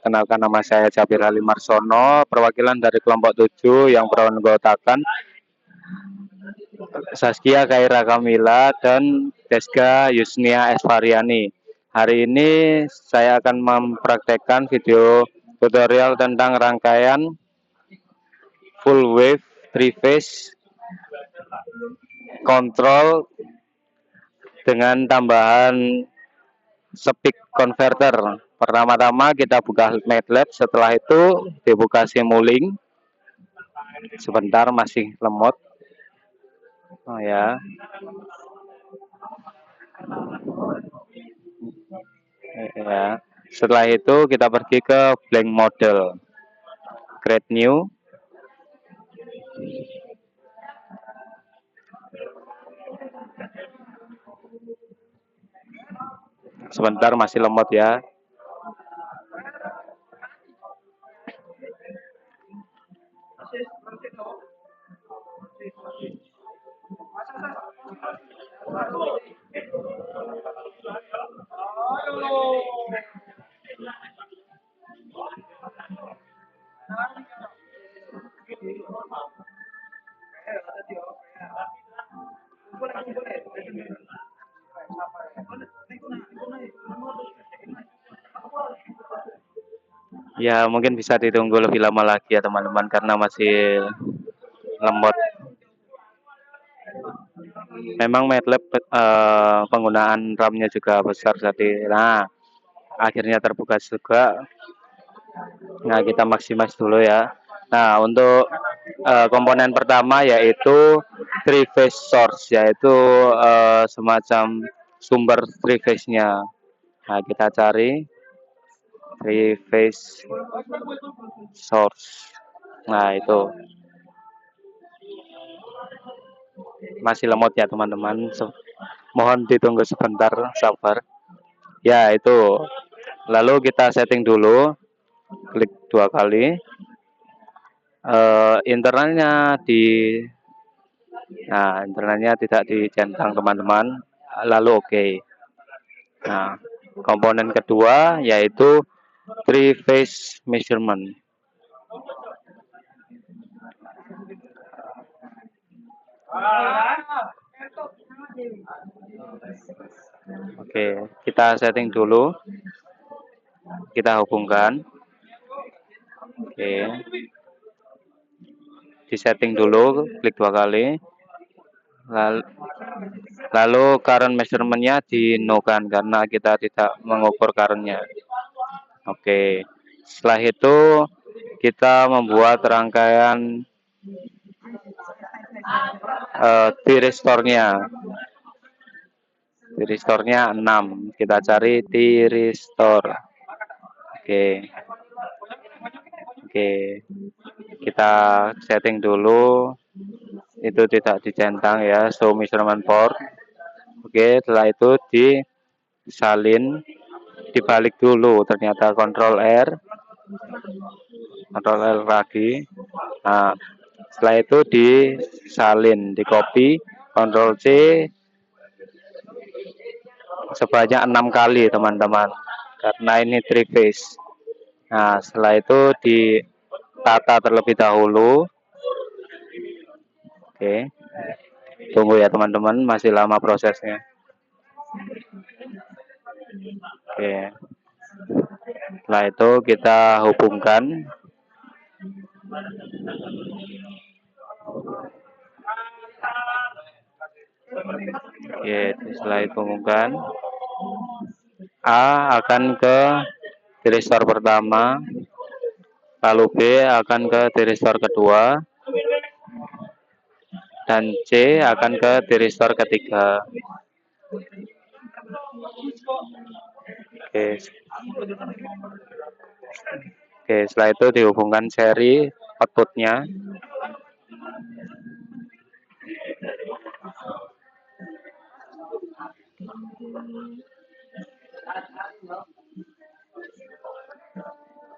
Perkenalkan, nama saya Jabir Ali Marsono, perwakilan dari kelompok 7 yang beranggotakan Saskia Khaira Kamila dan Deska Yusnia Esfariani. Hari ini saya akan mempraktekkan video tutorial tentang rangkaian full wave 3-phase control dengan tambahan speed converter. Pertama-tama kita buka MATLAB, setelah itu dibuka Simulink. Sebentar, masih lemot. Oh ya. Ya. Setelah itu kita pergi ke blank model. Create new. Sebentar, masih lemot ya. Ya, mungkin bisa ditunggu lebih lama lagi ya teman-teman, karena masih lemot. Memang MATLAB penggunaan RAM-nya juga besar tadi. Nah, akhirnya terbuka juga. Nah, kita maksimis dulu ya. Nah, untuk komponen pertama yaitu 3-phase source, yaitu semacam sumber 3-phase-nya. Nah, kita cari 3-phase source. Nah, itu masih lemot ya teman-teman. Mohon ditunggu sebentar, sabar. Ya, itu. Lalu kita setting dulu. Klik 2 kali. Internalnya internalnya tidak dicentang teman-teman. Lalu oke. Nah, komponen kedua yaitu 3-phase measurement. Oke, kita setting dulu. Kita hubungkan. Oke. Di setting dulu, klik 2 kali. Lalu current measurement-nya di no kan, karena kita tidak mengukur current-nya. Oke. Setelah itu kita membuat rangkaian T-restore-nya. T-restore-nya 6. Kita cari T-restore. Oke. Kita setting dulu. Itu tidak dicentang ya, show measurement port. Oke, setelah itu disalin, dibalik dulu, ternyata Ctrl R lagi. Nah, setelah itu disalin, di copy, Ctrl C sebanyak 6 kali teman-teman, karena ini 3-phase. Nah, setelah itu ditata terlebih dahulu. Oke, tunggu ya teman-teman, masih lama prosesnya. Oke, setelah itu kita hubungkan. Oke, setelah itu hubungkan, A akan ke T-restore pertama, lalu B akan ke T-restore kedua, dan C akan ke T-restore ketiga. Oke, setelah itu dihubungkan seri outputnya.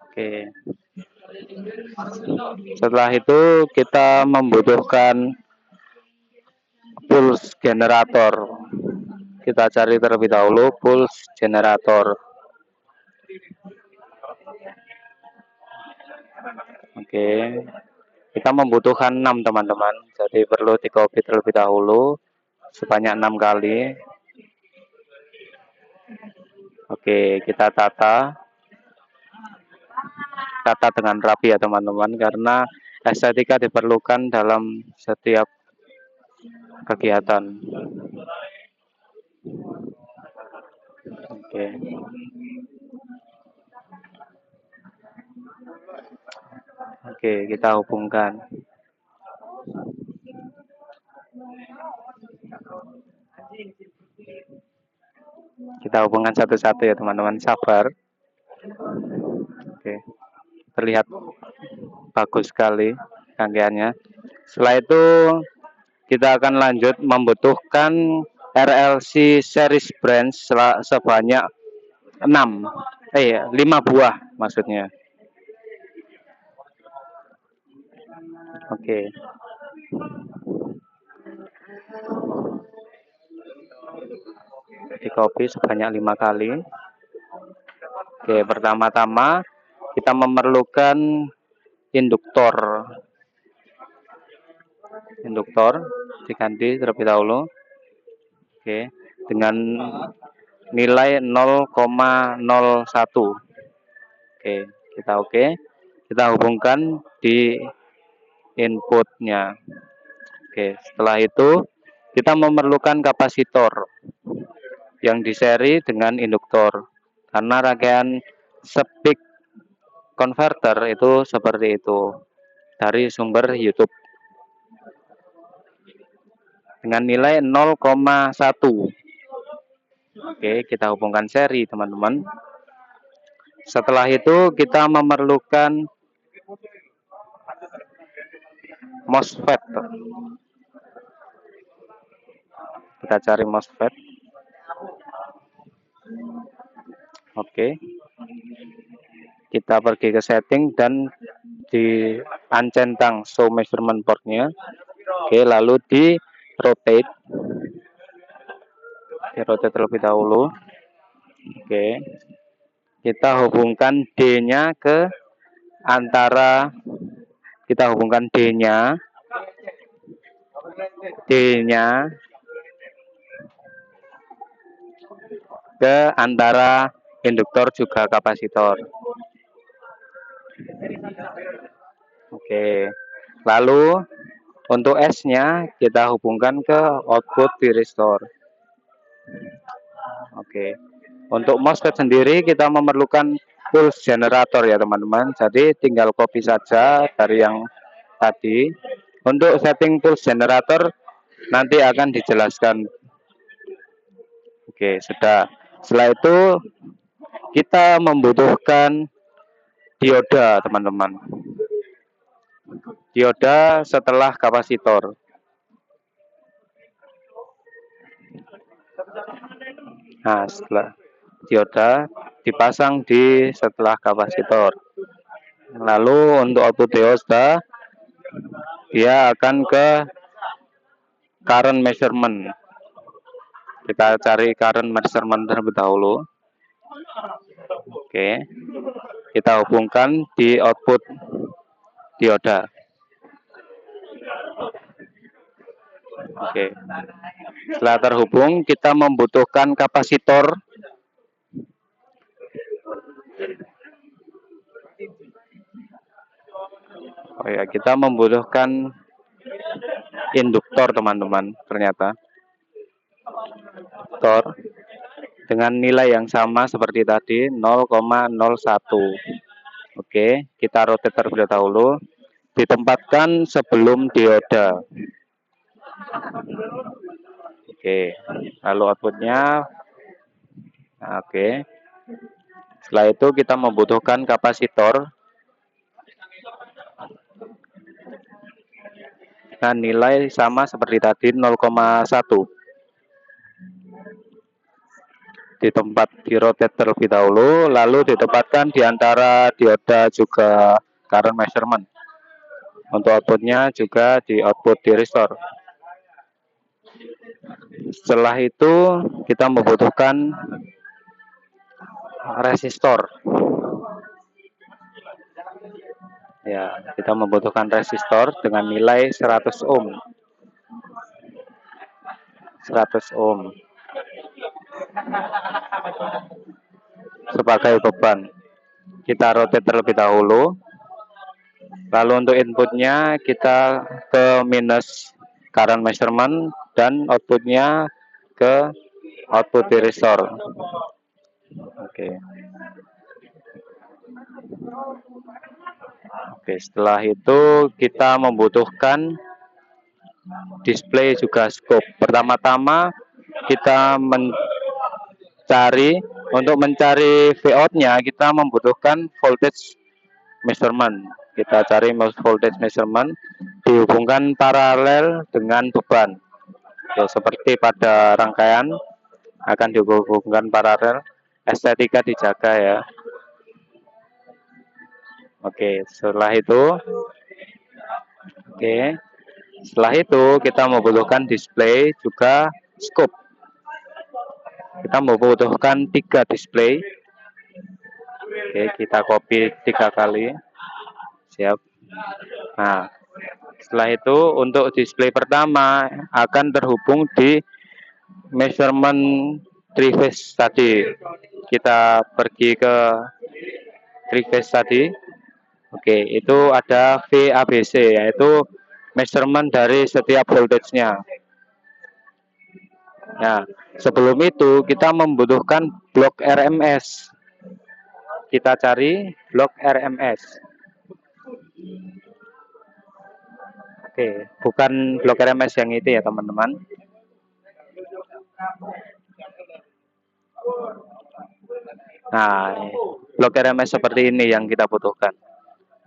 Oke. Setelah itu kita membutuhkan pulse generator. Kita cari terlebih dahulu pulse generator. Oke, kita membutuhkan 6 teman-teman, jadi perlu di copy terlebih dahulu sebanyak 6 kali. Oke, kita tata dengan rapi ya teman-teman, karena estetika diperlukan dalam setiap kegiatan. Oke. Oke, kita hubungkan. Kita hubungkan satu-satu ya teman-teman, sabar. Oke, terlihat bagus sekali rangkaiannya. Setelah itu kita akan lanjut membutuhkan RLC series branch sebanyak 5 buah maksudnya. Oke. Di copy sebanyak 5 kali. Oke, pertama-tama kita memerlukan induktor. Induktor diganti terlebih dahulu. Oke, dengan nilai 0,01. Oke, kita hubungkan di inputnya. Oke, setelah itu kita memerlukan kapasitor yang diseri dengan induktor, karena rangkaian speak converter itu seperti itu dari sumber YouTube dengan nilai 0,1. Oke, kita hubungkan seri teman-teman. Setelah itu kita memerlukan MOSFET. Kita cari MOSFET. Oke. Kita pergi ke setting dan di uncentang show measurement port-nya. Oke, lalu di rotate. Di rotate terlebih dahulu. Oke. Kita hubungkan D-nya ke antara D-nya ke antara induktor juga kapasitor. Oke. Lalu untuk S-nya kita hubungkan ke output thyristor. Oke. Untuk MOSFET sendiri kita memerlukan pulse generator ya teman-teman. Jadi tinggal copy saja dari yang tadi. Untuk setting pulse generator nanti akan dijelaskan. Oke, sudah. Setelah itu kita membutuhkan dioda teman-teman. Dioda setelah kapasitor. Nah, setelah dioda dipasang di setelah kapasitor. Lalu untuk output dioda dia akan ke current measurement. Kita cari current measurement terlebih dahulu. Oke. Kita hubungkan di output dioda. Oke. Setelah terhubung, kita membutuhkan kapasitor. Oh ya, kita membutuhkan induktor teman-teman, ternyata. Induktor dengan nilai yang sama seperti tadi, 0,01. Oke, kita rotate terlebih dahulu. Ditempatkan sebelum dioda. Oke, lalu outputnya. Oke. Setelah itu kita membutuhkan kapasitor dengan nilai sama seperti tadi, 0,1. Di rotate terlebih dahulu, lalu ditempatkan di antara dioda juga current measurement. Untuk outputnya juga di output thyristor. Setelah itu kita membutuhkan resistor. Ya, kita membutuhkan resistor dengan nilai 100 ohm. 100 ohm sebagai beban. Kita rotate terlebih dahulu. Lalu untuk inputnya kita ke minus current measurement dan outputnya ke output resistor. Oke. Oke, setelah itu kita membutuhkan display juga scope. Pertama-tama kita mencari Vout-nya kita membutuhkan voltage measurement. Kita cari voltage measurement dihubungkan paralel dengan beban. Ya, seperti pada rangkaian akan dihubungkan paralel, estetika dijaga ya. Oke, setelah itu kita membutuhkan display juga scope. Kita membutuhkan 3 display. Oke, kita copy 3 kali. Siap. Nah, setelah itu untuk display pertama akan terhubung di measurement 3 phase tadi. Kita pergi ke 3 phase tadi. Oke, itu ada VABC, yaitu measurement dari setiap voltage-nya. Nah, sebelum itu kita membutuhkan blok RMS. Kita cari blok RMS. Oke, bukan blok RMS yang itu ya teman-teman. Nah, blok RMS seperti ini yang kita butuhkan.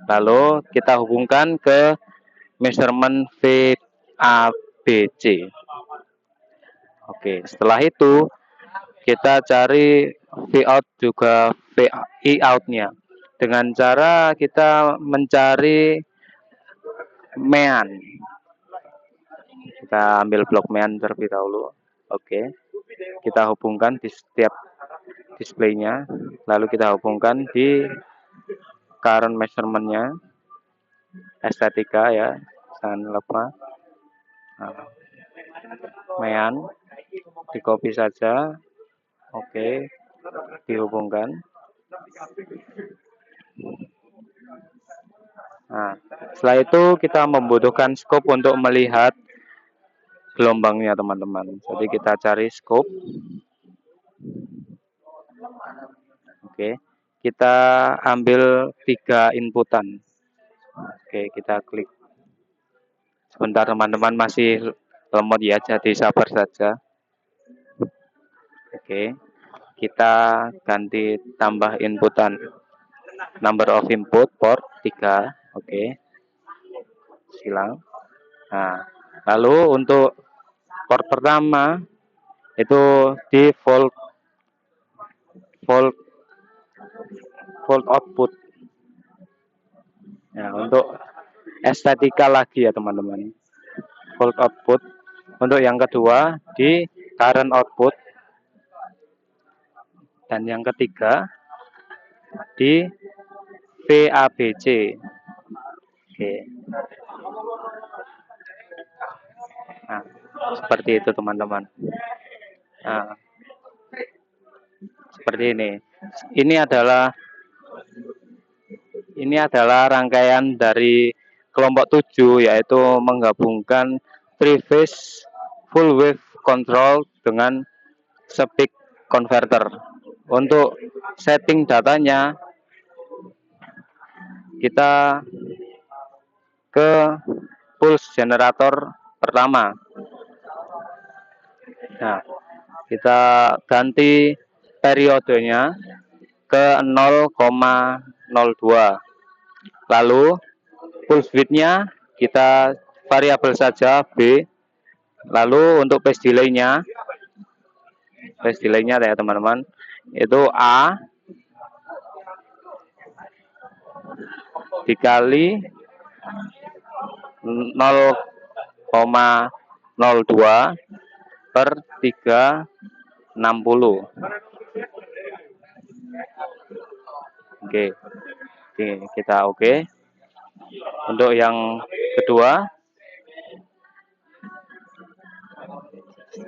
Lalu kita hubungkan ke measurement VABC. Oke, setelah itu kita cari Vout juga Vout-nya dengan cara kita mencari MEAN. Kita ambil blok MEAN terlebih dahulu. Oke, kita hubungkan di setiap displaynya, lalu kita hubungkan di current measurement-nya, estetika ya, jangan lupa. Nah, MEAN di copy saja. Oke, dihubungkan. Nah, setelah itu kita membutuhkan scope untuk melihat gelombangnya teman-teman. Jadi kita cari scope. Oke, kita ambil 3 inputan. Oke, kita klik. Sebentar teman-teman, masih lemot ya, jadi sabar saja. Oke, kita ganti tambah inputan. Number of input port 3. Oke, silang. Nah, lalu untuk port pertama itu di volt output. Ya, untuk estetika lagi ya teman-teman. Volt output. Untuk yang kedua di current output. Dan yang ketiga di VABC. Oke. Nah, seperti itu teman-teman. Nah, seperti ini. Ini adalah rangkaian dari kelompok 7, yaitu menggabungkan 3 phase full wave control dengan speed converter. Untuk setting datanya kita ke pulse generator pertama. Nah, kita ganti periodenya ke 0,02. Lalu pulse width-nya kita variabel saja B. Lalu untuk phase delay-nya ya teman-teman, itu A dikali 0,02 per 360. Oke, kita oke. Untuk yang kedua,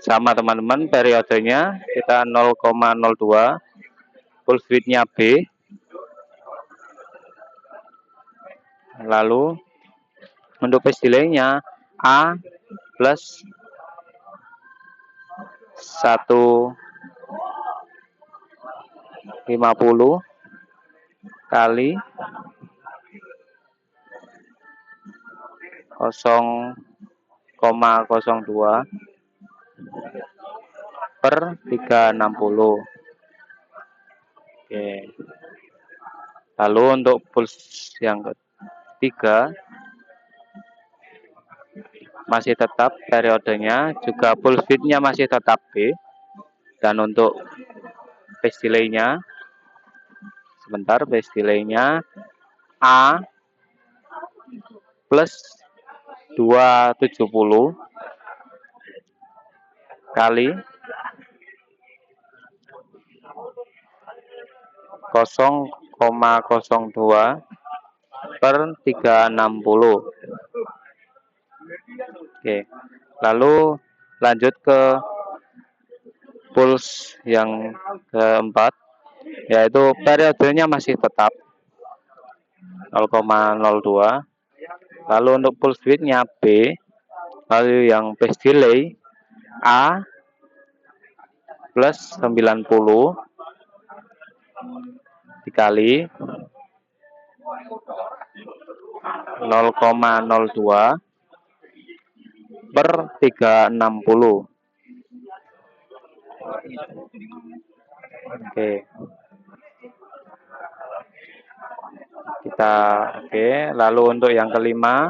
sama teman-teman, periodenya kita 0,02, pulse width-nya B. Lalu untuk phase delay-nya A plus 150 kali 0,02 per 360. Oke. Lalu untuk pulse yang ketiga masih tetap periodenya, juga pulse width-nya masih tetap B. Dan untuk phase delay-nya, sebentar, phase delay-nya A plus 270 kali 0,02 per 360. Oke, lalu lanjut ke pulse yang keempat, yaitu periodenya masih tetap 0,02. Lalu untuk pulse width-nya B, lalu yang phase delay A plus 90 dikali 0,02 per 360. Oke. Lalu untuk yang kelima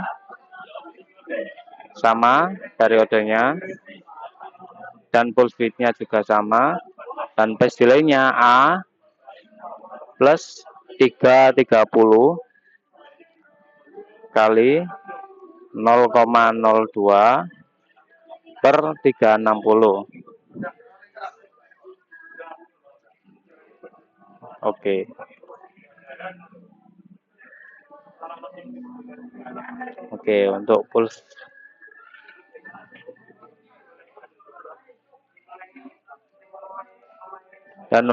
sama periodenya dan pulse width-nya juga sama, dan phase delay-nya A plus 330 kali 0,02 per 360. Oke. Oke, untuk pulse dan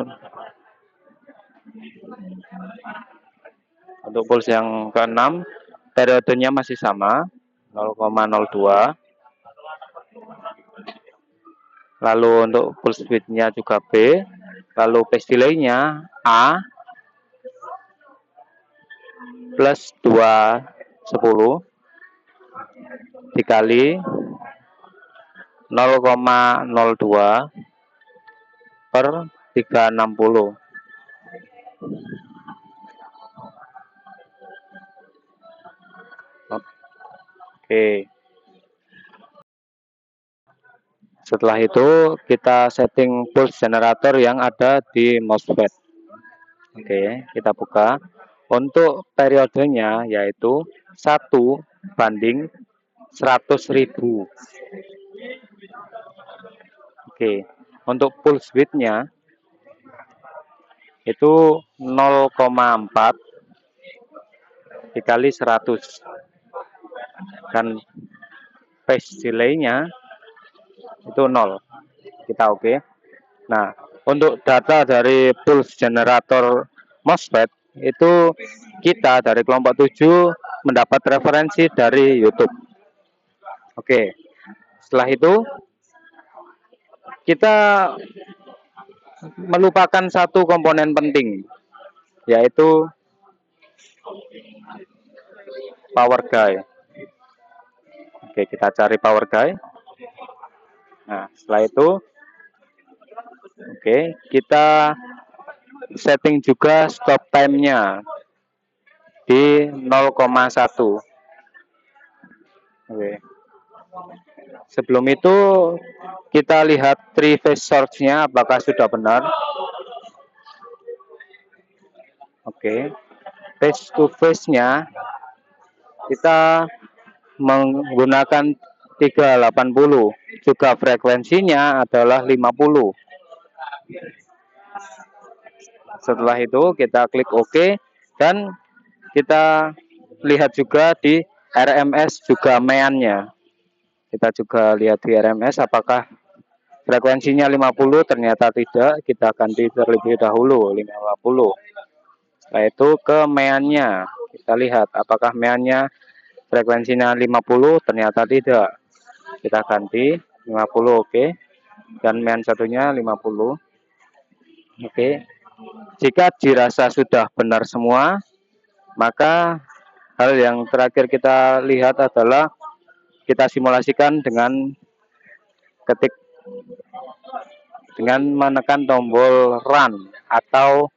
untuk pulse yang keenam, periodenya masih sama 0,02. Lalu untuk pulse width-nya juga B. Lalu phase delay-nya A plus 210 dikali 0,02 per 360. Oke. Setelah itu kita setting pulse generator yang ada di MOSFET. Oke, kita buka. Untuk periodenya yaitu 1:100.000. Oke, untuk pulse width-nya itu 0,4 dikali 100. Dan phase delay-nya itu 0. Kita oke. Nah, untuk data dari pulse generator MOSFET itu kita dari kelompok 7 mendapat referensi dari YouTube. Oke. Setelah itu kita melupakan satu komponen penting, yaitu power guide. Oke, kita cari power guide. Nah, setelah itu oke, kita setting juga stop time-nya di 0,1. Oke. Sebelum itu kita lihat 3 phase source-nya apakah sudah benar. Oke. Phase to phase-nya kita menggunakan 380, juga frekuensinya adalah 50. Setelah itu kita klik OK dan kita lihat juga di RMS juga meannya. Kita juga lihat di RMS apakah frekuensinya 50, ternyata tidak, kita ganti terlebih dahulu 50. Setelah itu ke meannya, kita lihat apakah meannya frekuensinya 50, ternyata tidak. Kita ganti 50, oke. Dan mean satunya 50. Oke. Jika dirasa sudah benar semua, maka hal yang terakhir kita lihat adalah kita simulasikan dengan ketik dengan menekan tombol run atau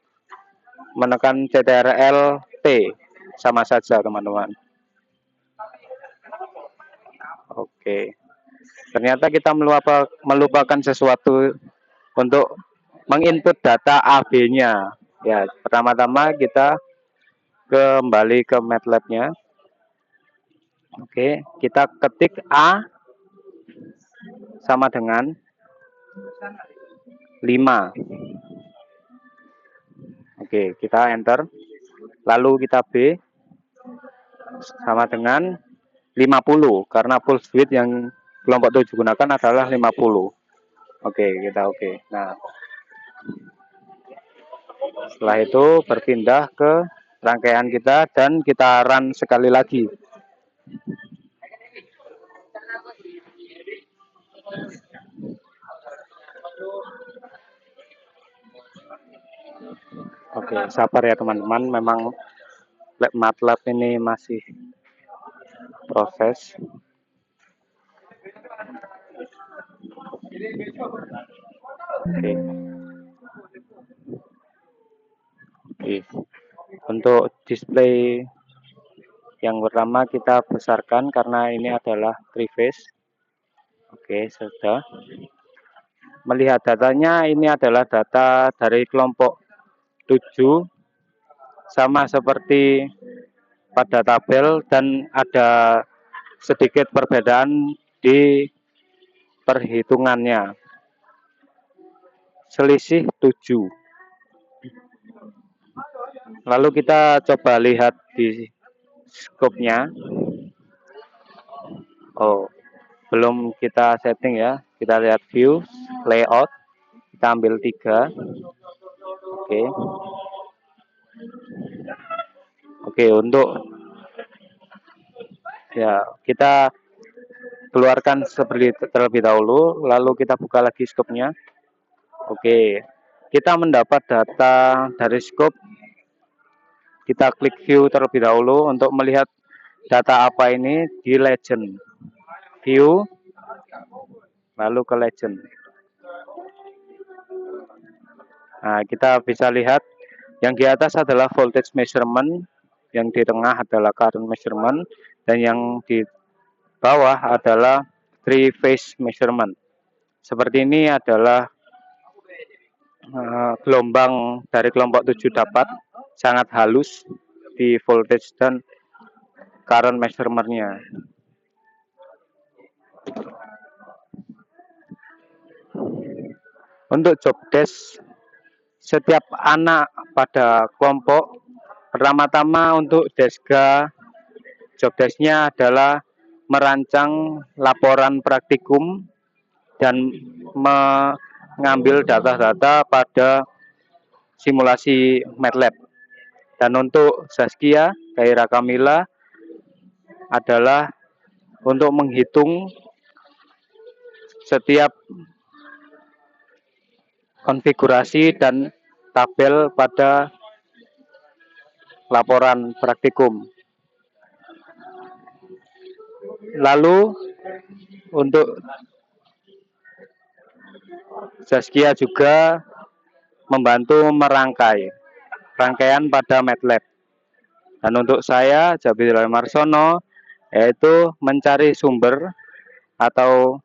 menekan CTRL T, sama saja teman-teman. Oke. Ternyata kita melupakan sesuatu untuk menginput data AB-nya. Ya, pertama-tama kita kembali ke MATLAB-nya. Oke, kita ketik A sama dengan 5. Oke, kita enter. Lalu kita B sama dengan 50, karena pulse width yang kelompok 7 gunakan adalah 50. Oke, kita oke. Nah, setelah itu berpindah ke rangkaian kita dan kita run sekali lagi. Oke, sabar ya teman-teman, memang MATLAB ini masih proses. Oke. Oke. Untuk display yang pertama kita besarkan karena ini adalah 3 phase. Oke, sudah. Melihat datanya, ini adalah data dari kelompok 7, sama seperti pada tabel, dan ada sedikit perbedaan di perhitungannya. Selisih 7. Lalu kita coba lihat di scope-nya. Oh, belum kita setting ya. Kita lihat view, layout. Kita ambil 3. Oke. Oke, untuk ya kita keluarkan seperti terlebih dahulu, lalu kita buka lagi scope-nya. Oke, kita mendapat data dari scope. Kita klik view terlebih dahulu untuk melihat data apa ini di legend. View, lalu ke legend. Nah, kita bisa lihat yang di atas adalah voltage measurement, yang di tengah adalah current measurement, dan yang di bawah adalah 3 phase measurement. Seperti ini adalah gelombang dari kelompok 7 dapat sangat halus di voltage dan current measurement-nya. Untuk job desk, setiap anak pada kelompok, pertama-tama untuk Desga, job desk-nya adalah merancang laporan praktikum dan mengambil data-data pada simulasi MATLAB. Dan untuk Zaskia, Kaira Kamila, adalah untuk menghitung setiap konfigurasi dan tabel pada laporan praktikum. Lalu untuk Zaskia juga membantu merangkai rangkaian pada MATLAB. Dan untuk saya, Jabir Marsono, yaitu mencari sumber atau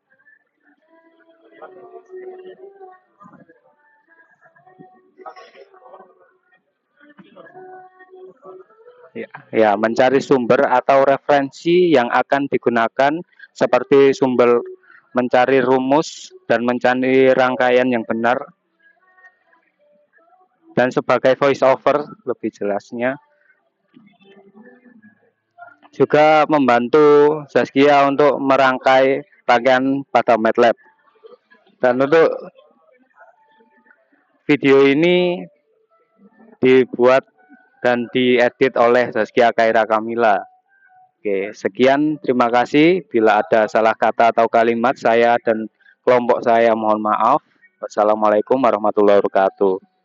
mencari sumber atau referensi yang akan digunakan, seperti sumber mencari rumus dan mencari rangkaian yang benar. Dan sebagai voice over lebih jelasnya, juga membantu Zaskia untuk merangkai rangkaian pada MATLAB. Dan untuk video ini dibuat dan diedit oleh Zaskia Khaira Kamila. Oke, sekian, terima kasih. Bila ada salah kata atau kalimat, saya dan kelompok saya mohon maaf. Wassalamualaikum warahmatullahi wabarakatuh.